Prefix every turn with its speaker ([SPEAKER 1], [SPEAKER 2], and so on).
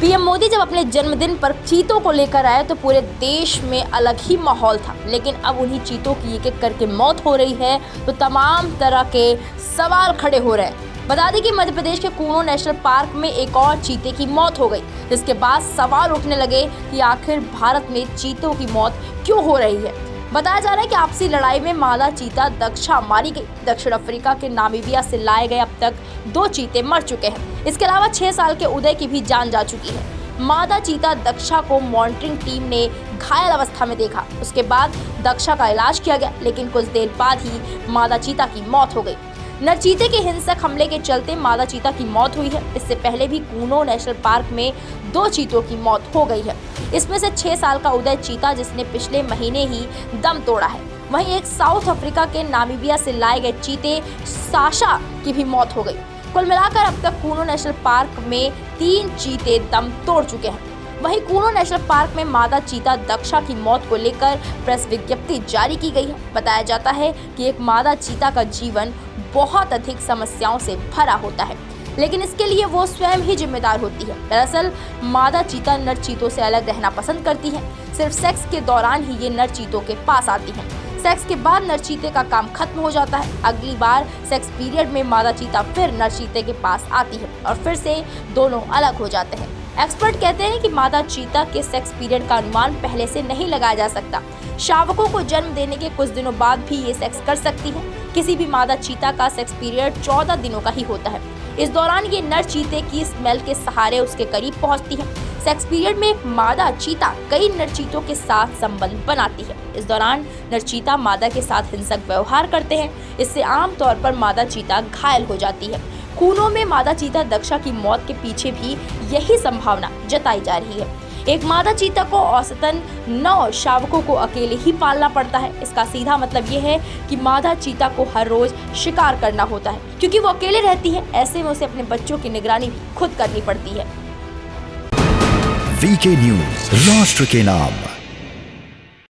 [SPEAKER 1] PM Modi जब अपने जन्मदिन पर चीतों को लेकर आए तो पूरे देश में अलग ही माहौल था। लेकिन अब उन्हीं चीतों की एक एक करके मौत हो रही है तो तमाम तरह के सवाल खड़े हो रहे हैं। बता दें कि मध्य प्रदेश के कूनो नेशनल पार्क में एक और चीते की मौत हो गई, जिसके बाद सवाल उठने लगे कि आखिर भारत में चीतों की मौत क्यों हो रही है। बताया जा रहा है कि आपसी लड़ाई में मादा चीता दक्षा मारी गई। दक्षिण अफ्रीका के नामीबिया से लाए गए अब तक 2 चीते मर चुके हैं। इसके अलावा 6 साल के उदय की भी जान जा चुकी है। मादा चीता दक्षा को मॉनिटरिंग टीम ने घायल अवस्था में देखा। उसके बाद दक्षा का इलाज किया गया, लेकिन कुछ देर बाद ही मादा चीता की मौत हो गई। नर चीते के हिंसक हमले के चलते मादा चीता की मौत हुई है। इससे पहले भी कूनो नेशनल पार्क में 2 चीतों की मौत हो गई है। इसमें से 6 साल का उदय चीता, जिसने पिछले महीने ही दम तोड़ा है। वहीं एक साउथ अफ्रीका के नामीबिया से लाए गए चीते साशा की भी मौत हो गई। कुल मिलाकर अब तक कूनो नेशनल पार्क में 3 चीते दम तोड़ चुके हैं। वहीं कूनो नेशनल पार्क में मादा चीता दक्षा की मौत को लेकर प्रेस विज्ञप्ति जारी की गई है। बताया जाता है कि एक मादा चीता का जीवन बहुत अधिक समस्याओं से भरा होता है, लेकिन इसके लिए वो स्वयं ही जिम्मेदार होती है। दरअसल मादा चीता नर चीतों से अलग रहना पसंद करती है। सिर्फ सेक्स के दौरान ही ये नर चीतों के पास आती है। सेक्स के बाद नर चीते का काम खत्म हो जाता है। अगली बार सेक्स पीरियड में मादा चीता फिर नर चीते के पास आती है और फिर से दोनों अलग हो जाते हैं। एक्सपर्ट कहते हैं कि मादा चीता के सेक्स पीरियड का अनुमान पहले से नहीं लगाया जा सकता। शावकों को जन्म देने के कुछ दिनों बाद भी ये सेक्स कर सकती है। किसी भी मादा चीता का सेक्स पीरियड 14 दिनों का ही होता है। इस दौरान ये नर चीते की स्मेल के सहारे उसके करीब पहुंचती है। सेक्स पीरियड में एक मादा चीता कई नर चीतों के साथ संबंध बनाती है। इस दौरान नर चीता मादा के साथ हिंसक व्यवहार करते हैं। इससे आमतौर पर मादा चीता घायल हो जाती है। कूनो में मादा चीता दक्षा की मौत के पीछे भी यही संभावना जताई जा रही है। एक मादा चीता को औसतन 9 शावकों को अकेले ही पालना पड़ता है। इसका सीधा मतलब ये है कि मादा चीता को हर रोज शिकार करना होता है, क्योंकि वो अकेले रहती है। ऐसे में उसे अपने बच्चों की निगरानी भी खुद करनी पड़ती है।
[SPEAKER 2] वीके न्यूज, राष्ट्र के नाम।